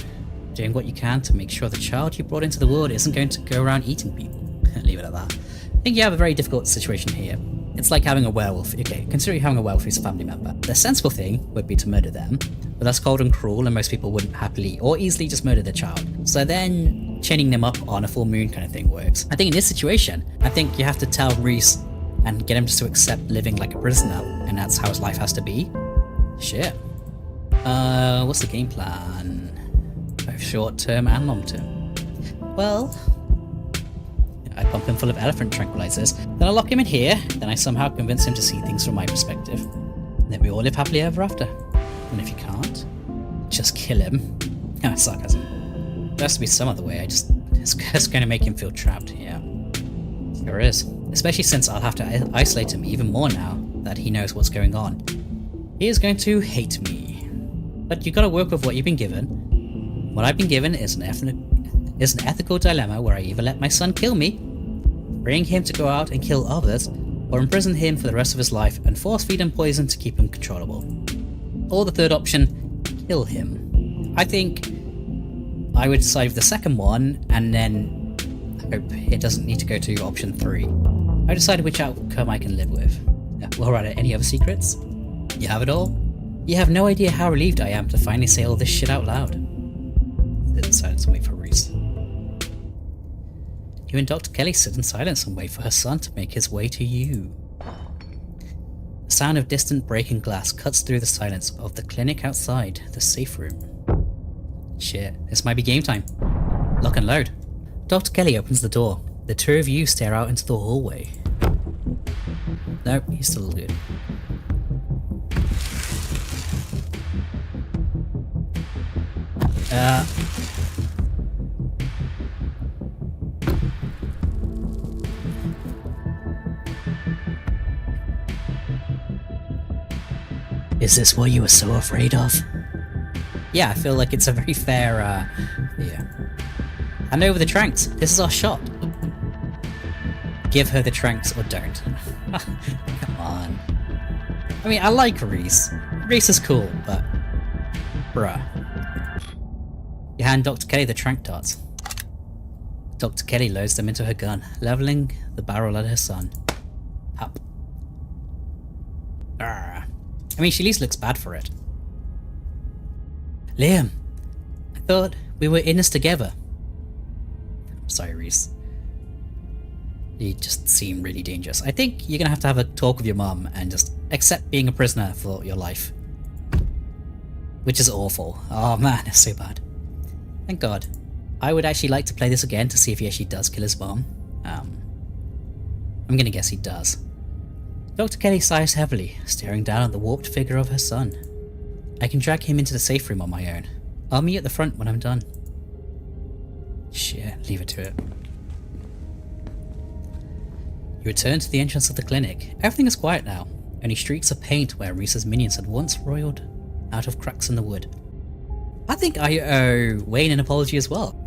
Doing what you can to make sure the child you brought into the world isn't going to go around eating people. Leave it at that. I think you have a very difficult situation here. It's like having a werewolf. Okay, consider you having a werewolf who's a family member. The sensible thing would be to murder them, but that's cold and cruel and most people wouldn't happily or easily just murder their child. So then chaining them up on a full moon kind of thing works. I think in this situation, I think you have to tell Reese and get him just to accept living like a prisoner, and that's how his life has to be. Shit. What's the game plan? Both short term and long term. Well, I pump him full of elephant tranquilizers, then I lock him in here, then I somehow convince him to see things from my perspective. Then we all live happily ever after. And if you can't, just kill him. Sarcasm. There has to be some other way, it's just going to make him feel trapped, yeah. There is. Especially since I'll have to isolate him even more now that he knows what's going on. He is going to hate me. But you gotta work with what you've been given. What I've been given is an ethical dilemma where I either let my son kill me, bring him to go out and kill others, or imprison him for the rest of his life and force feed him poison to keep him controllable. Or the third option, kill him. I think I would decide with the second one, and then hope it doesn't need to go to option 3. I decided which outcome I can live with. Well, right, any other secrets? You have it all? You have no idea how relieved I am to finally say all this shit out loud. Sit in silence and wait for Reese. You and Dr. Kelly sit in silence and wait for her son to make his way to you. The sound of distant breaking glass cuts through the silence of the clinic outside the safe room. Shit, this might be game time. Lock and load. Dr. Kelly opens the door. The two of you stare out into the hallway. Nope, he's still good. Is this what you were so afraid of? Yeah, I feel like it's a very fair, yeah. Hand over the tranks. This is our shot. Give her the tranks or don't. Come on. I mean, I like Reese. Reese is cool, but... bruh. You hand Dr. Kelly the trank darts. Dr. Kelly loads them into her gun, leveling the barrel at her son. Up. I mean, she at least looks bad for it. Liam, I thought we were in this together. I'm sorry, Reese. You just seem really dangerous. I think you're gonna have a talk with your mum and just accept being a prisoner for your life. Which is awful. Oh man, it's so bad. Thank God. I would actually like to play this again to see if he actually does kill his mom. I'm gonna guess he does. Dr. Kelly sighs heavily, staring down at the warped figure of her son. I can drag him into the safe room on my own. I'll meet at the front when I'm done. Shit, leave it to it. You return to the entrance of the clinic. Everything is quiet now, only streaks of paint where Reese's minions had once roiled out of cracks in the wood. I think I owe Wayne an apology as well.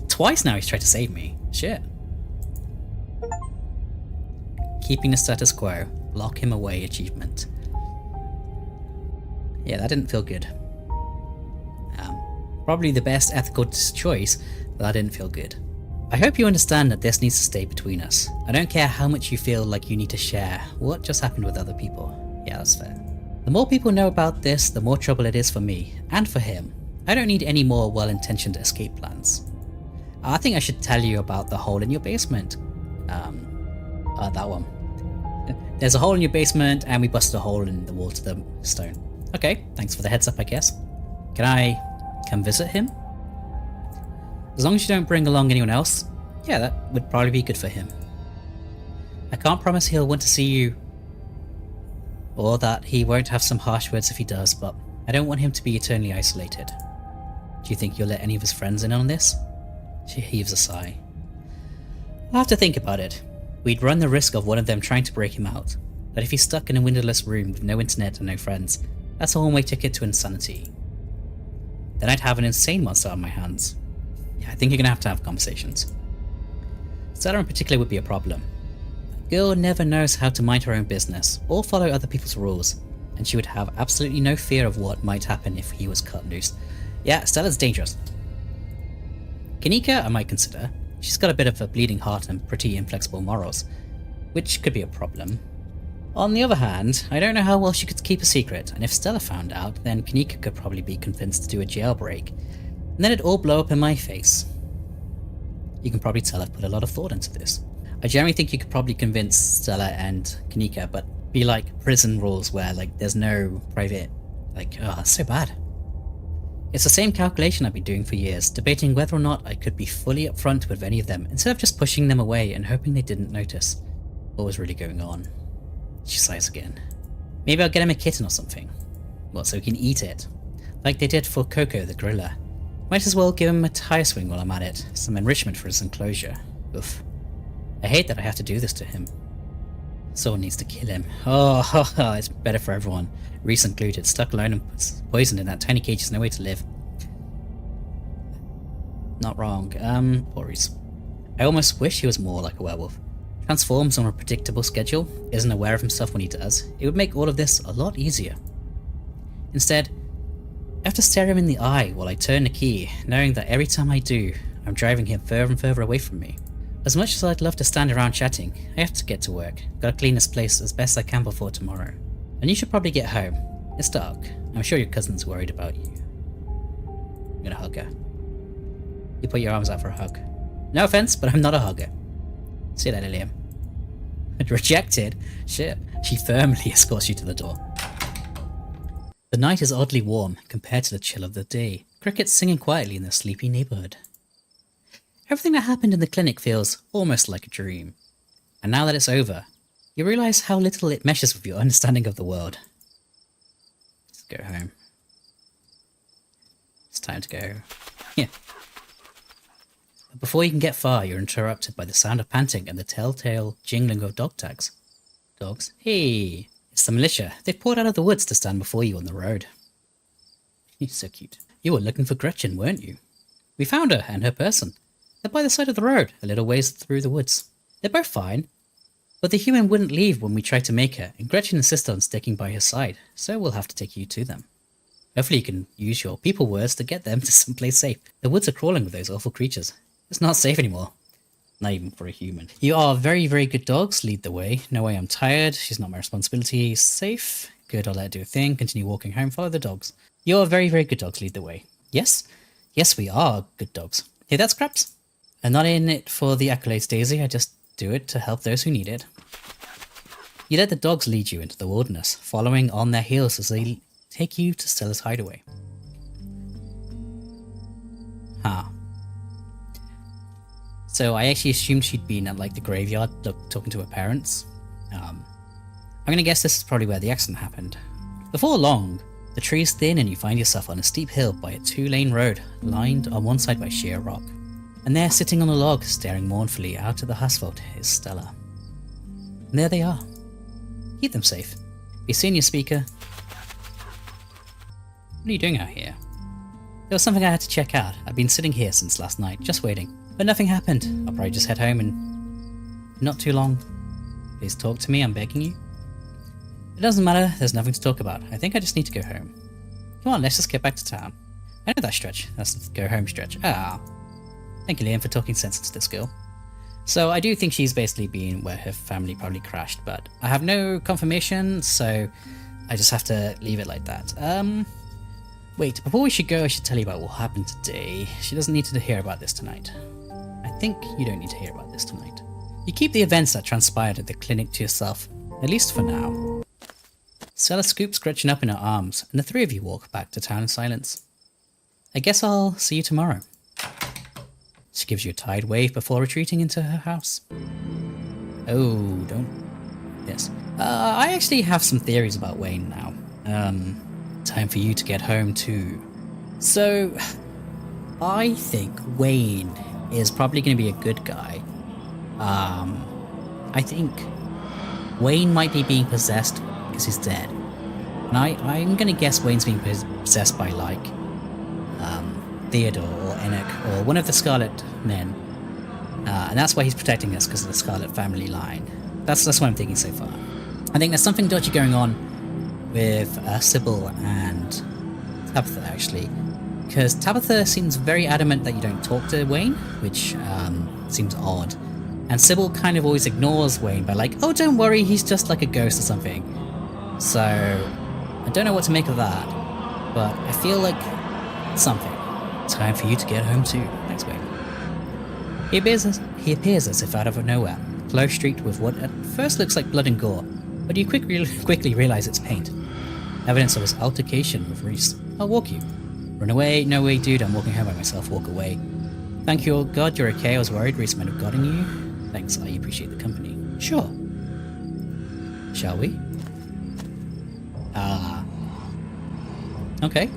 Twice now he's tried to save me. Shit. Keeping the status quo. Lock him away achievement. Yeah, that didn't feel good. Probably the best ethical choice, but that didn't feel good. I hope you understand that this needs to stay between us. I don't care how much you feel like you need to share what just happened with other people. Yeah, that's fair. The more people know about this, the more trouble it is for me, and for him. I don't need any more well-intentioned escape plans. I think I should tell you about the hole in your basement. That one. There's a hole in your basement, and we busted a hole in the wall to the stone. Okay, thanks for the heads up, I guess. Can I come visit him? As long as you don't bring along anyone else, yeah, that would probably be good for him. I can't promise he'll want to see you, or that he won't have some harsh words if he does, but I don't want him to be eternally isolated. Do you think you'll let any of his friends in on this? She heaves a sigh. I'll have to think about it. We'd run the risk of one of them trying to break him out, but if he's stuck in a windowless room with no internet and no friends, that's a one-way ticket to insanity. Then I'd have an insane monster on my hands. Yeah, I think you're gonna have to have conversations. Stella in particular would be a problem. The girl never knows how to mind her own business, or follow other people's rules, and she would have absolutely no fear of what might happen if he was cut loose. Yeah, Stella's dangerous. Kanika I might consider. She's got a bit of a bleeding heart and pretty inflexible morals, which could be a problem. On the other hand, I don't know how well she could keep a secret, and if Stella found out, then Kanika could probably be convinced to do a jailbreak, and then it'd all blow up in my face. You can probably tell I've put a lot of thought into this. I generally think you could probably convince Stella and Kanika, but be like prison rules where like there's no private, like, oh, that's so bad. It's the same calculation I've been doing for years, debating whether or not I could be fully upfront with any of them, instead of just pushing them away and hoping they didn't notice what was really going on. She sighs again. Maybe I'll get him a kitten or something. What, so he can eat it? Like they did for Coco the gorilla. Might as well give him a tire swing while I'm at it, some enrichment for his enclosure. Oof. I hate that I have to do this to him. Someone needs to kill him. Oh, it's better for everyone. Reese included, stuck alone and poisoned in that tiny cage, there's no way to live. Not wrong. Poor Reese. I almost wish he was more like a werewolf. Transforms on a predictable schedule, isn't aware of himself when he does. It would make all of this a lot easier. Instead, I have to stare him in the eye while I turn the key, knowing that every time I do, I'm driving him further and further away from me. As much as I'd love to stand around chatting, I have to get to work. Gotta clean this place as best I can before tomorrow. And you should probably get home. It's dark. I'm sure your cousin's worried about you. I'm gonna hug her. You put your arms out for a hug. No offense, but I'm not a hugger. See you later, Liam. Rejected? Shit. She firmly escorts you to the door. The night is oddly warm compared to the chill of the day. Crickets singing quietly in the sleepy neighbourhood. Everything that happened in the clinic feels almost like a dream. And now that it's over, you realise how little it meshes with your understanding of the world. Let's go home. It's time to go. Yeah. But before you can get far, you're interrupted by the sound of panting and the telltale jingling of dog tags. Dogs? Hey! It's the militia. They've poured out of the woods to stand before you on the road. You're so cute. You were looking for Gretchen, weren't you? We found her and her person. They're by the side of the road, a little ways through the woods. They're both fine, but the human wouldn't leave when we tried to make her, and Gretchen insisted on sticking by her side, so we'll have to take you to them. Hopefully you can use your people words to get them to someplace safe. The woods are crawling with those awful creatures. It's not safe anymore. Not even for a human. You are very, very good dogs. Lead the way. No way, I'm tired. She's not my responsibility. Safe. Good, I'll let her do a thing. Continue walking home. Follow the dogs. You are very, very good dogs. Lead the way. Yes? Yes, we are good dogs. Hey, that's Scraps. I'm not in it for the accolades, Daisy. I just do it to help those who need it. You let the dogs lead you into the wilderness, following on their heels as they take you to Stella's hideaway. Huh. So I actually assumed she'd been at like the graveyard talking to her parents. I'm gonna guess this is probably where the accident happened. Before long, the trees thin and you find yourself on a steep hill by a 2-lane road, lined on one side by sheer rock. And there, sitting on a log, staring mournfully out at the asphalt, is Stella. And there they are. Keep them safe. Be seeing your speaker. What are you doing out here? There was something I had to check out. I've been sitting here since last night, just waiting. But nothing happened. I'll probably just head home in not too long. Please talk to me, I'm begging you. It doesn't matter, there's nothing to talk about. I think I just need to go home. Come on, let's just get back to town. I know that stretch. That's the go home stretch. Ah. Thank you, Liam, for talking sense into this girl. So I do think she's basically been where her family probably crashed, but I have no confirmation, so I just have to leave it like that. Wait, before we should go, I should tell you about what happened today. She doesn't need to hear about this tonight. I think you don't need to hear about this tonight. You keep the events that transpired at the clinic to yourself, at least for now. Stella scoops Gretchen up in her arms, and the three of you walk back to town in silence. I guess I'll see you tomorrow. She gives you a tired wave before retreating into her house. Oh, don't... Yes. I actually have some theories about Wayne now. Time for you to get home too. So, I think Wayne is probably going to be a good guy. I think Wayne might be being possessed because he's dead. And I'm going to guess Wayne's being possessed by, like, Theodore or Enoch or one of the Scarlet men. And that's why he's protecting us, because of the Scarlet family line. That's what I'm thinking so far. I think there's something dodgy going on with Sybil and Tabitha, actually. Because Tabitha seems very adamant that you don't talk to Wayne, which seems odd. And Sybil kind of always ignores Wayne by like, oh, don't worry, he's just like a ghost or something. So, I don't know what to make of that. But I feel like something. Time for you to get home too. Thanks, Wayne. He appears as if out of nowhere, close streaked with what at first looks like blood and gore, but you quickly realize it's paint. Evidence of his altercation with Reese. I'll walk you. Run away? No way, dude, I'm walking home by myself, walk away. Thank you, oh god, you're okay, I was worried Reese might have gotten you. Thanks, I appreciate the company. Sure. Shall we? Okay.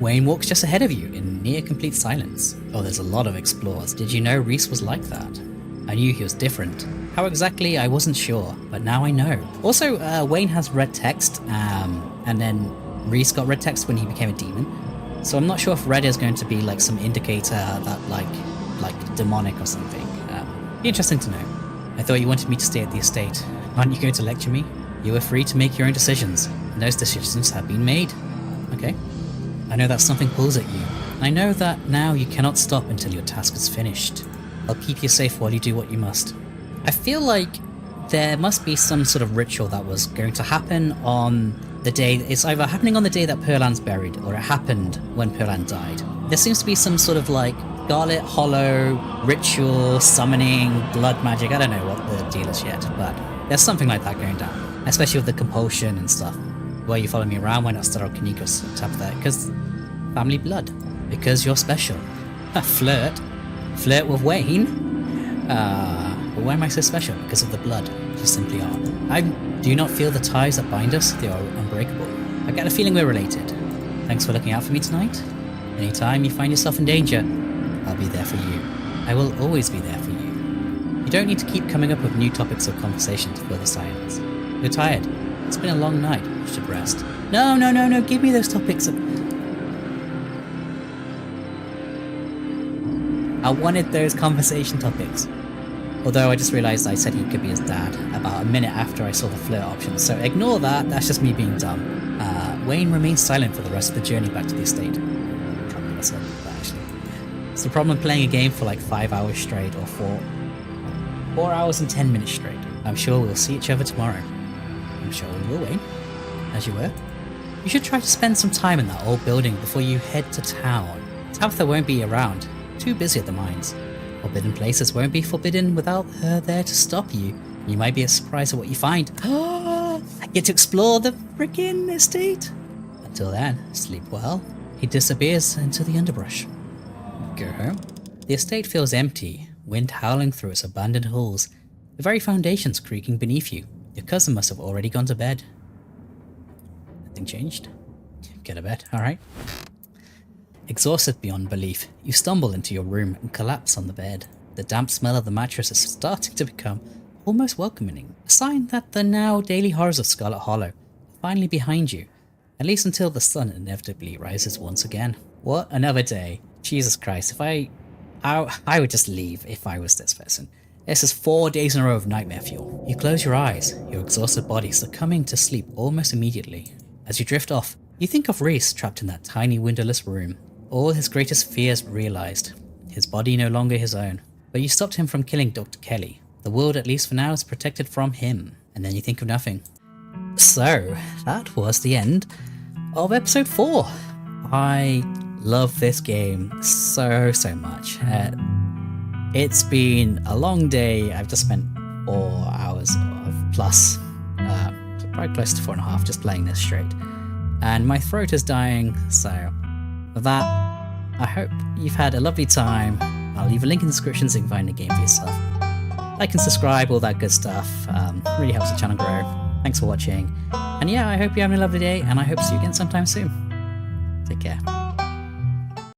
Wayne walks just ahead of you in near complete silence. Oh, there's a lot of explorers. Did you know Reese was like that? I knew he was different. How exactly, I wasn't sure, but now I know. Also, Wayne has red text, and then Reese got red text when he became a demon. So I'm not sure if red is going to be like some indicator that like demonic or something. Be interesting to know. I thought you wanted me to stay at the estate. Aren't you going to lecture me? You are free to make your own decisions, and those decisions have been made. Okay. I know that something pulls at you. I know that now you cannot stop until your task is finished. I'll keep you safe while you do what you must. I feel like there must be some sort of ritual that was going to happen on the day. It's either happening on the day that Perlan's buried, or it happened when Perlan died. There seems to be some sort of like Scarlet Hollow ritual, summoning, blood magic. I don't know what the deal is yet, but there's something like that going down. Especially with the compulsion and stuff. Why you follow me around? Why not start off Kaniko's tap there? Because family blood. Because you're special. A flirt. Flirt with Wayne? But why am I so special? Because of the blood. You simply are. Do you not feel the ties that bind us? They are unbreakable. I get a feeling we're related. Thanks for looking out for me tonight. Anytime you find yourself in danger, I'll be there for you. I will always be there for you. You don't need to keep coming up with new topics of conversation to fill the silence. You're tired. It's been a long night. You should rest. No, give me those topics. I wanted those conversation topics. Although I just realised I said he could be his dad about a minute after I saw the flirt option, so ignore that, that's just me being dumb. Wayne remains silent for the rest of the journey back to the estate. Can't believe I said that, actually. It's the problem of playing a game for like 5 hours straight, or 4 hours and 10 minutes straight. I'm sure we'll see each other tomorrow. I'm sure we will, Wayne. As you were. You should try to spend some time in that old building before you head to town. Tabitha won't be around. Too busy at the mines. Forbidden places won't be forbidden without her there to stop you. You might be surprised at what you find. I get to explore the freaking estate. Until then, sleep well. He disappears into the underbrush. Go home. The estate feels empty, wind howling through its abandoned halls, the very foundations creaking beneath you. Your cousin must have already gone to bed. Nothing changed. Get to bed, alright. Exhausted beyond belief, you stumble into your room and collapse on the bed. The damp smell of the mattress is starting to become almost welcoming, a sign that the now daily horrors of Scarlet Hollow are finally behind you, at least until the sun inevitably rises once again. What another day. Jesus Christ, if I would just leave if I was this person. This is 4 days in a row of nightmare fuel. You close your eyes, your exhausted body succumbing to sleep almost immediately. As you drift off, you think of Reese trapped in that tiny windowless room. All his greatest fears realized. His body no longer his own. But you stopped him from killing Dr. Kelly. The world, at least for now, is protected from him. And then you think of nothing. So, that was the end of episode 4. I love this game so much. It's been a long day. I've just spent 4 hours of plus, probably close to 4.5 just playing this straight. And my throat is dying, so with that, I hope you've had a lovely time. I'll leave a link in the description so you can find the game for yourself. Like and subscribe, all that good stuff. Really helps the channel grow. Thanks for watching. And yeah, I hope you're having a lovely day, and I hope to see you again sometime soon. Take care.